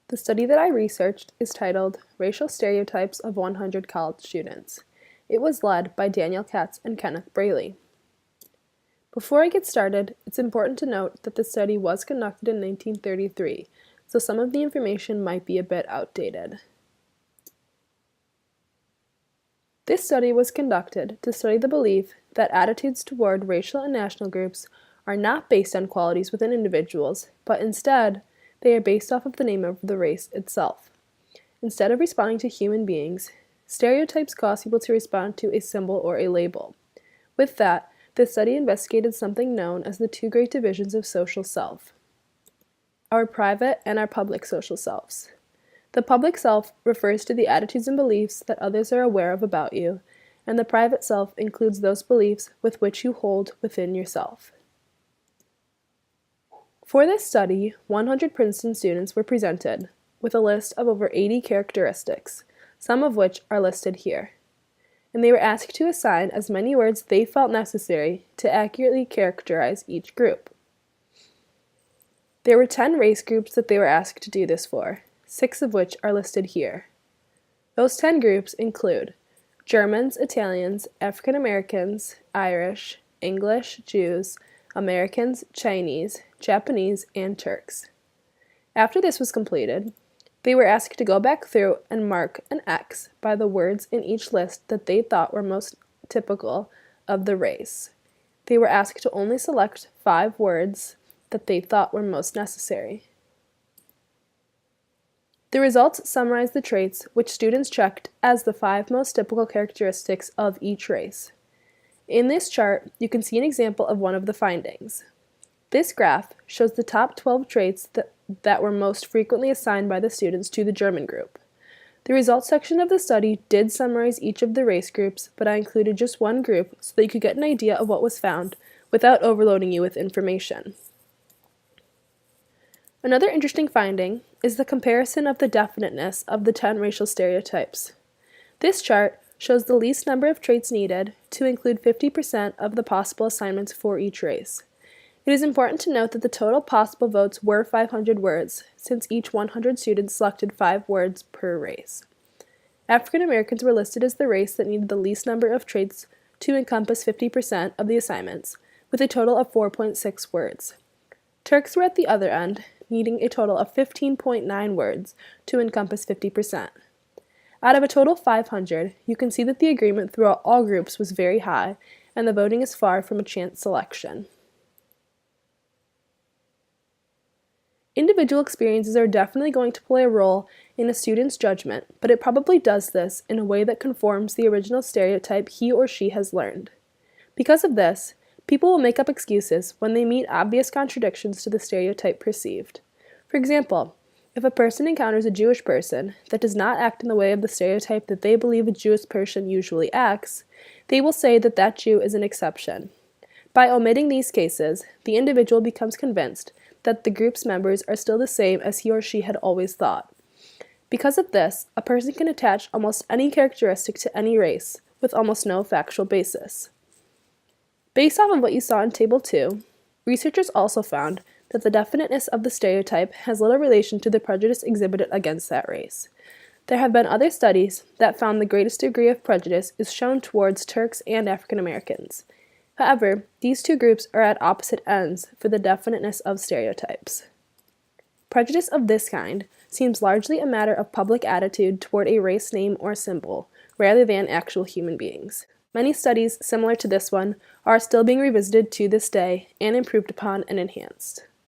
The study that I researched is titled Racial Stereotypes of 100 College Students. It was led by Daniel Katz and Kenneth Braley. Before I get started, it's important to note that the study was conducted in 1933, so some of the information might be a bit outdated. This study was conducted to study the belief that attitudes toward racial and national groups are not based on qualities within individuals, but instead, they are based off of the name of the race itself. Instead of responding to human beings, stereotypes cause people to respond to a symbol or a label. With that, the study investigated something known as the two great divisions of social self: our private and our public social selves. The public self refers to the attitudes and beliefs that others are aware of about you, and the private self includes those beliefs with which you hold within yourself. For this study, 100 Princeton students were presented with a list of over 80 characteristics, some of which are listed here, and they were asked to assign as many words they felt necessary to accurately characterize each group. There were 10 race groups that they were asked to do this for, 6 of which are listed here. Those 10 groups include Germans, Italians, African Americans, Irish, English, Jews, Americans, Chinese, Japanese, and Turks. After this was completed, they were asked to go back through and mark an X by the words in each list that they thought were most typical of the race. They were asked to only select 5 words that they thought were most necessary. The results summarize the traits which students checked as the 5 most typical characteristics of each race. In this chart, you can see an example of one of the findings. This graph shows the top 12 traits that were most frequently assigned by the students to the German group. The results section of the study did summarize each of the race groups, but I included just one group so that you could get an idea of what was found without overloading you with information. Another interesting finding is the comparison of the definiteness of the 10 racial stereotypes. This chart shows the least number of traits needed to include 50% of the possible assignments for each race. It is important to note that the total possible votes were 500 words, since each 100 students selected 5 words per race. African Americans were listed as the race that needed the least number of traits to encompass 50% of the assignments, with a total of 4.6 words. Turks were at the other end, needing a total of 15.9 words to encompass 50%. Out of a total of 500, you can see that the agreement throughout all groups was very high, and the voting is far from a chance selection. Individual experiences are definitely going to play a role in a student's judgment, but it probably does this in a way that conforms the original stereotype he or she has learned. Because of this, people will make up excuses when they meet obvious contradictions to the stereotype perceived. For example, if a person encounters a Jewish person that does not act in the way of the stereotype that they believe a Jewish person usually acts, they will say that that Jew is an exception. By omitting these cases, the individual becomes convinced that the group's members are still the same as he or she had always thought. Because of this, a person can attach almost any characteristic to any race with almost no factual basis. Based off of what you saw in Table 2, researchers also found that the definiteness of the stereotype has little relation to the prejudice exhibited against that race. There have been other studies that found the greatest degree of prejudice is shown towards Turks and African Americans. However, these two groups are at opposite ends for the definiteness of stereotypes. Prejudice of this kind seems largely a matter of public attitude toward a race name or symbol, rather than actual human beings. Many studies similar to this one are still being revisited to this day and improved upon and enhanced.